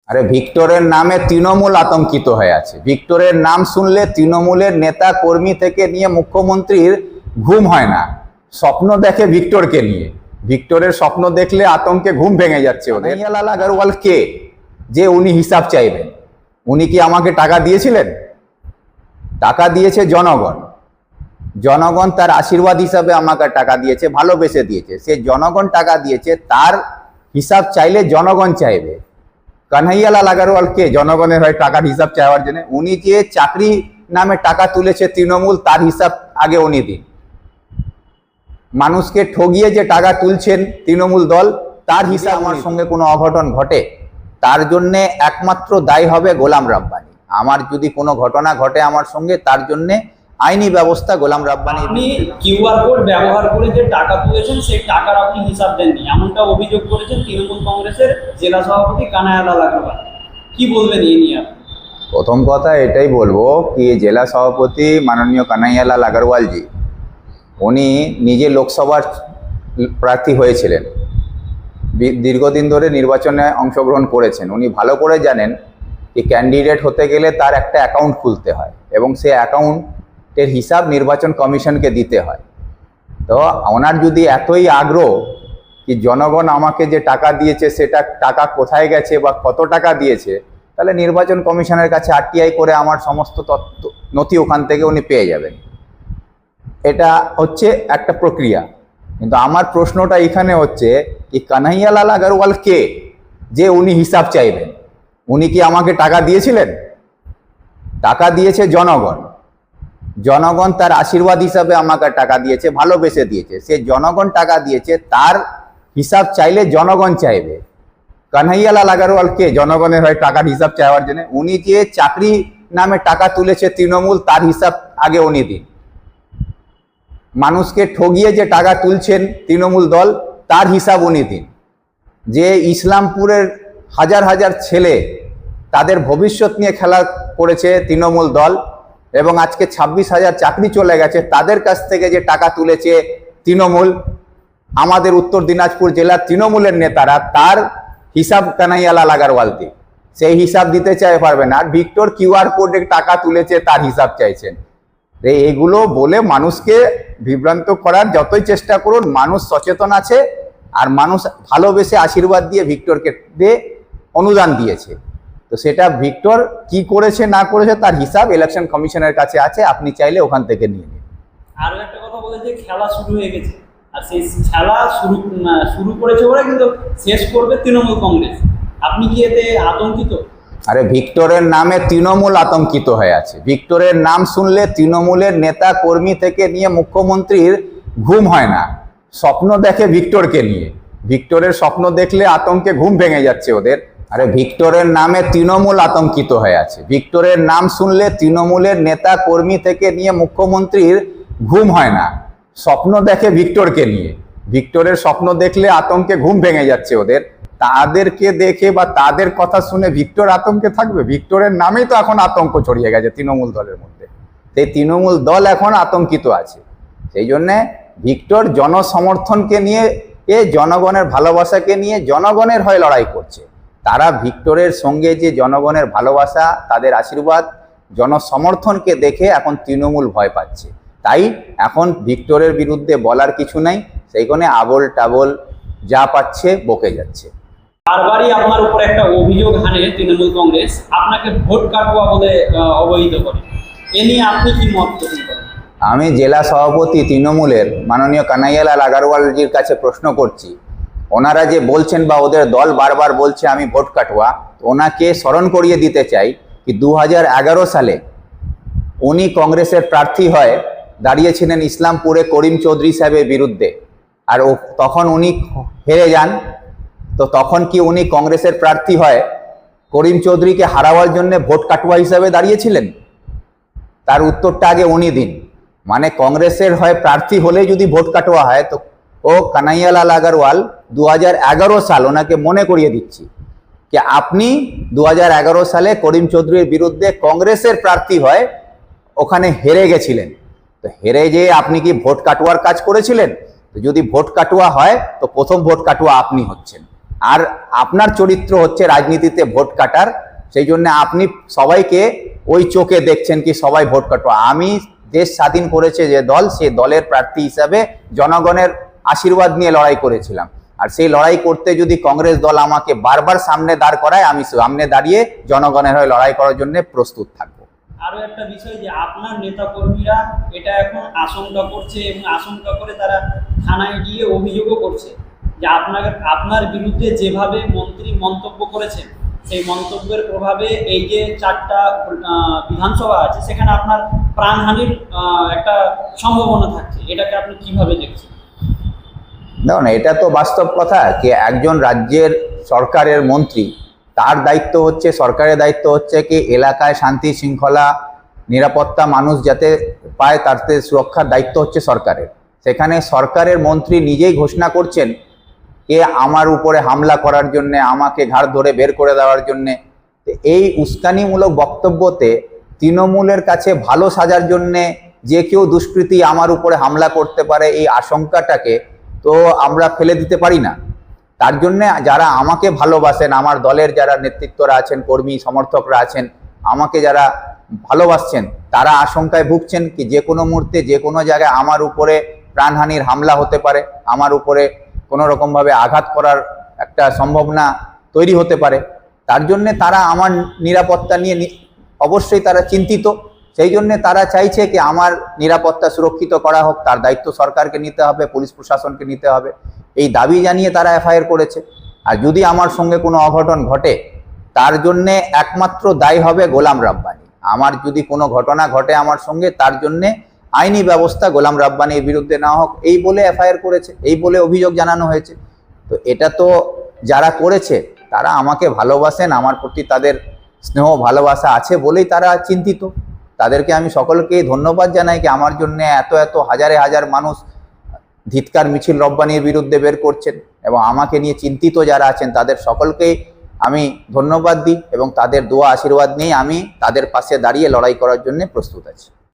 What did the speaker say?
আরে ভিক্টরের নামে তৃণমূল আতঙ্কিত হয়ে আছে। ভিক্টরের নাম শুনলে তৃণমূলের নেতা কর্মী থেকে নিয়ে মুখ্যমন্ত্রীর ঘুম হয় না, স্বপ্ন দেখে ভিক্টরকে নিয়ে। ভিক্টরের স্বপ্ন দেখলে আতঙ্কে ঘুম ভেঙে যাচ্ছে ওদের। কানাইয়ালাল আগরওয়াল কে যে উনি হিসাব চাইবেন? উনি কি আমাকে টাকা দিয়েছিলেন? টাকা দিয়েছে জনগণ। জনগণ তার আশীর্বাদ হিসাবে আমাকে টাকা দিয়েছে, ভালোবেসে দিয়েছে। সে জনগণ টাকা দিয়েছে, তার হিসাব চাইলে জনগণ চাইবে। কানাইয়ালাল আগরওয়াল কে জনগণের হয়ে টাকার হিসাব চাইবার জন্য? উনি যে চাকরি নামে টাকা তুলেছে তৃণমূল, তার হিসাব আগে উনি দিন। মানুষকে ঠগিয়ে যে টাকা তুলছেন তৃণমূল দল, তার হিসাব। আমার সঙ্গে কোনো অঘটন ঘটে, তার জন্য একমাত্র দায়ী হবে গোলাম রাব্বানি। আমার যদি কোনো ঘটনা ঘটে আমার সঙ্গে, তার জন্য আইনি ব্যবস্থা গোলাম রাব্বানি। আপনি কিউআর কোড ব্যবহার করে যে টাকা তুলেছেন, সেই টাকার আপনি হিসাব দেননি, এমনটা অভিযোগ করেছেন তৃণমূল কংগ্রেসের জেলা সভাপতি কানাইয়ালাল আগরওয়াল। কি বলবেন এই নিয়ে আপনি? প্রথম কথা এটাই বলবো কি, জেলা সভাপতি মাননীয় কানাইয়ালাল আগরওয়ালজি, উনি নিজে লোকসভার প্রার্থী হয়েছিলেন, দীর্ঘদিন ধরে নির্বাচনে অংশগ্রহণ করেছেন। উনি ভালো করে জানেন যে ক্যান্ডিডেট হতে গেলে তার একটা অ্যাকাউন্ট খুলতে হয় এবং সেই অ্যাকাউন্টের হিসাব নির্বাচন কমিশনকে দিতে হয়। তো ওনার যদি এতই আগ্রহ কি জনগণ আমাকে যে টাকা দিয়েছে সেটা টাকা কোথায় গেছে বা কত টাকা দিয়েছে, তাহলে নির্বাচন কমিশনের কাছে আরটিআই করে আমার সমস্ত তথ্য নথি ওখান থেকে উনি পেয়ে যাবেন। এটা হচ্ছে একটা প্রক্রিয়া। কিন্তু আমার প্রশ্নটা এখানে হচ্ছে কি, কানাইয়ালাল আগরওয়াল কে যে উনি হিসাব চাইবেন? উনি কি আমাকে টাকা দিয়েছিলেন? টাকা দিয়েছে জনগণ। জনগণ তার আশীর্বাদ হিসাবে আমাকে টাকা দিয়েছে, ভালোবেসে দিয়েছে। সে জনগণ টাকা দিয়েছে, তার হিসাব চাইলে জনগণ চাইবে। কানাইয়ালাল আগরওয়াল কে জনগণের হয়ে টাকার হিসাব চাইবার জন্য? উনি যে চাকরি নামে টাকা তুলেছে তৃণমূল, তার হিসাব আগে উনি দিন। মানুষকে ঠগিয়ে যে টাকা তুলছেন তৃণমূল দল, তার হিসাব উনি দিন। যে ইসলামপুরের হাজার হাজার ছেলে, তাদের ভবিষ্যৎ নিয়ে খেলা করেছে তৃণমূল দল এবং আজকে 26,000 চাকরি চলে গেছে, তাদের কাছ থেকে যে টাকা তুলেছে তৃণমূল, আমাদের উত্তর দিনাজপুর জেলার তৃণমূলের নেতারা, তার হিসাব কানাইয়ালাল আগরওয়াল দিন। সেই হিসাব দিতে চাই পারবে না। আর ভিক্টর কিউআর কোডে টাকা তুলেছে তার হিসাব চাইছেন। এগুলো বলে মানুষকে বিভ্রান্ত করার যতই চেষ্টা করুন, মানুষ সচেতন আছে আর মানুষ ভালোবেসে আশীর্বাদ দিয়ে ভিক্টরকে দিয়ে অনুদান দিয়েছে। তো সেটা ভিক্টর কি করেছে না করেছে তার হিসাব ইলেকশন কমিশনের কাছে আছে, আপনি চাইলে ওখান থেকে নিয়ে নিন। আরো একটা কথা বলে যে খেলা শুরু হয়ে গেছে, আর সেই খেলা শুরু করেছে ওরা, কিন্তু শেষ করবে তৃণমূল কংগ্রেস। আপনি কি এতে আতঙ্কিত? আরে ভিক্টরের নামে তৃণমূল আতঙ্কিত হয়ে আছে। ভিক্টরের নাম শুনলে তৃণমূলের নেতা কর্মী থেকে নিয়ে মুখ্যমন্ত্রীর ঘুম হয় না, স্বপ্ন দেখে ভিক্টরকে নিয়ে। ভিক্টরের স্বপ্ন দেখলে আতঙ্কে ঘুম ভেঙে যাচ্ছে ওদের। আরে ভিক্টরের নামে তৃণমূল আতঙ্কিত হয়ে আছে। ভিক্টরের নাম শুনলে তৃণমূলের নেতা কর্মী থেকে নিয়ে মুখ্যমন্ত্রীর ঘুম হয় না, স্বপ্ন দেখে ভিক্টরকে নিয়ে। ভিক্টরের স্বপ্ন দেখলে আতঙ্কে ঘুম ভেঙে যাচ্ছে ওদের। তাদেরকে দেখে বা তাদের কথা শুনে ভিক্টর আতঙ্কে থাকবে? ভিক্টরের নামেই তো এখন আতঙ্ক ছড়িয়ে গেছে তৃণমূল দলের মধ্যে। সেই তৃণমূল দল এখন আতঙ্কিত আছে। সেই জন্যে ভিক্টর জনসমর্থনকে নিয়ে, জনগণের ভালোবাসাকে নিয়ে জনগণের হয়ে লড়াই করছে। তারা ভিক্টরের সঙ্গে যে জনগণের ভালোবাসা, তাদের আশীর্বাদ, জনসমর্থনকে দেখে এখন তৃণমূল ভয় পাচ্ছে। তাই এখন ভিক্টরের বিরুদ্ধে বলার কিছু নাই, সেইখানে আবোল টাবোল যা পাচ্ছে বকে যাচ্ছে। বারবারই আপনার উপর একটা অভিযোগ হানে তৃণমূল কংগ্রেস, আপনাকে ভোট কাটুয়া বলে অবহিত করে। এ নিয়ে আপনি কি মত পোষণ করেন? আমি জেলা সভাপতি তৃণমূলের মাননীয় কানাইয়ালাল আগরওয়ালজির কাছে প্রশ্ন করছি, ওনারা যে বলছেন বা ওদের দল বারবার বলছে আমি ভোট কাটুয়া, ওনাকে স্মরণ করিয়ে দিতে চাই কি 2011 সালে উনি কংগ্রেসের প্রার্থী হয়ে দাঁড়িয়েছিলেন ইসলামপুরে করিম চৌধুরী সাহেবের বিরুদ্ধে, আর তখন উনি হেরে যান। তো তখন কি উনি কংগ্রেসের প্রার্থী হয় করিম চৌধুরীকে হারাবার জন্য ভোট কাটুয়া হিসাবে দাঁড়িয়েছিলেন? তার উত্তরটা আগে উনি দিন। মানে কংগ্রেসের হয়ে প্রার্থী হলে যদি ভোট কাটুয়া হয়, তো ও কানাইয়ালাল আগরওয়াল 2011 সাল, ওনাকে মনে করিয়ে দিচ্ছি কি আপনি 2011 সালে করিম চৌধুরীর বিরুদ্ধে কংগ্রেসের প্রার্থী হয় ওখানে হেরে গেছিলেন। তো হেরে যে আপনি কি ভোট কাটুয়ার কাজ করেছিলেন? তো যদি ভোট কাটুয়া হয় তো প্রথম ভোট কাটুয়া আপনি হচ্ছেন। আর আপনার চরিত্র হচ্ছে রাজনীতিতে ভোট কাটার, সেই জন্য আপনি সবাইকে ওই চোখে দেখছেন কি সবাই ভোট কাটবো। আমি দেশ স্বাধীন করেছে যে দল, সে দলের প্রার্থী হিসাবে জনগণের আশীর্বাদ নিয়ে লড়াই করেছিলাম। আর সেই লড়াই করতে যদি কংগ্রেস দল আমাকে বারবার সামনে দাঁড় করায়, আমি সামনে দাঁড়িয়ে জনগণের হয়ে লড়াই করার জন্য প্রস্তুত থাকবো। আরো একটা বিষয় যে আপনার নেতা কর্মীরা এটা এখন আশঙ্কা করছে এবং আশঙ্কা করে তারা থানায় গিয়ে অভিযোগও করছে যে আপনার বিরুদ্ধে যেভাবে মন্ত্রী মন্তব্য করেছেন সেই মন্তব্যের প্রভাবে এই যে 4টা বিধানসভা আছে সেখানে আপনার প্রাণহানির একটা সম্ভাবনা থাকছে। এটাকে আপনি কিভাবে দেখছেন? দেখুন, এটা তো বাস্তব কথা কি একজন রাজ্যের সরকারের মন্ত্রী, তার দায়িত্ব হচ্ছে, সরকারের দায়িত্ব হচ্ছে কি এলাকায় শান্তি শৃঙ্খলা নিরাপত্তা মানুষ যাতে পায়, তাতে সুরক্ষার দায়িত্ব হচ্ছে সরকারের। সেখানে সরকারের মন্ত্রী নিজেই ঘোষণা করছেন কে আমার উপরে হামলা করার জন্যে, আমাকে ঘাড় ধরে বের করে দেওয়ার জন্যে। এই উস্কানিমূলক বক্তব্যতে তৃণমূলের কাছে ভালো সাজার জন্যে যে কেউ দুষ্কৃতী আমার উপরে হামলা করতে পারে, এই আশঙ্কাটাকে তো আমরা ফেলে দিতে পারি না। তার জন্যে যারা আমাকে ভালোবাসেন, আমার দলের যারা নেতৃত্বরা আছেন, কর্মী সমর্থকরা আছেন, আমাকে যারা ভালোবাসছেন, তারা আশঙ্কায় ভুগছেন কি যে কোনো মুহূর্তে যে কোনো জায়গায় আমার উপরে প্রাণহানির হামলা হতে পারে, আমার উপরে কোনো রকমভাবে আঘাত করার একটা সম্ভাবনা তৈরি হতে পারে। তার জন্যে তারা আমার নিরাপত্তা নিয়ে অবশ্যই তারা চিন্তিত। সেই জন্যে তারা চাইছে কি আমার নিরাপত্তা সুরক্ষিত করা হোক, তার দায়িত্ব সরকারকে নিতে হবে, পুলিশ প্রশাসনকে নিতে হবে, এই দাবি জানিয়ে তারা এফআইআর করেছে। আর যদি আমার সঙ্গে কোনো অঘটন ঘটে, তার জন্যে একমাত্র দায়ী হবে গোলাম রাব্বানি। আমার যদি কোনো ঘটনা ঘটে আমার সঙ্গে, তার জন্যে আইনি ব্যবস্থা গোলাম রাব্বানির বিরুদ্ধে নেওয়া হোক, এই বলে এফআইআর করেছে, এই বলে অভিযোগ জানানো হয়েছে। তো এটা তো যারা করেছে তারা আমাকে ভালোবাসেন, আমার প্রতি তাদের স্নেহ ভালোবাসা আছে বলেই তারা চিন্তিত। তাদেরকে আমি সকলকেই ধন্যবাদ জানাই কি আমার জন্য এত এত হাজারে হাজার মানুষ ধিৎকার মিছিল রব্বানির বিরুদ্ধে বের করছেন, এবং আমাকে নিয়ে চিন্তিত যারা আছেন তাদের সকলকেই আমি ধন্যবাদ দিই, এবং তাদের দোয়া আশীর্বাদ নিয়ে আমি তাদের পাশে দাঁড়িয়ে লড়াই করার জন্য প্রস্তুত আছি।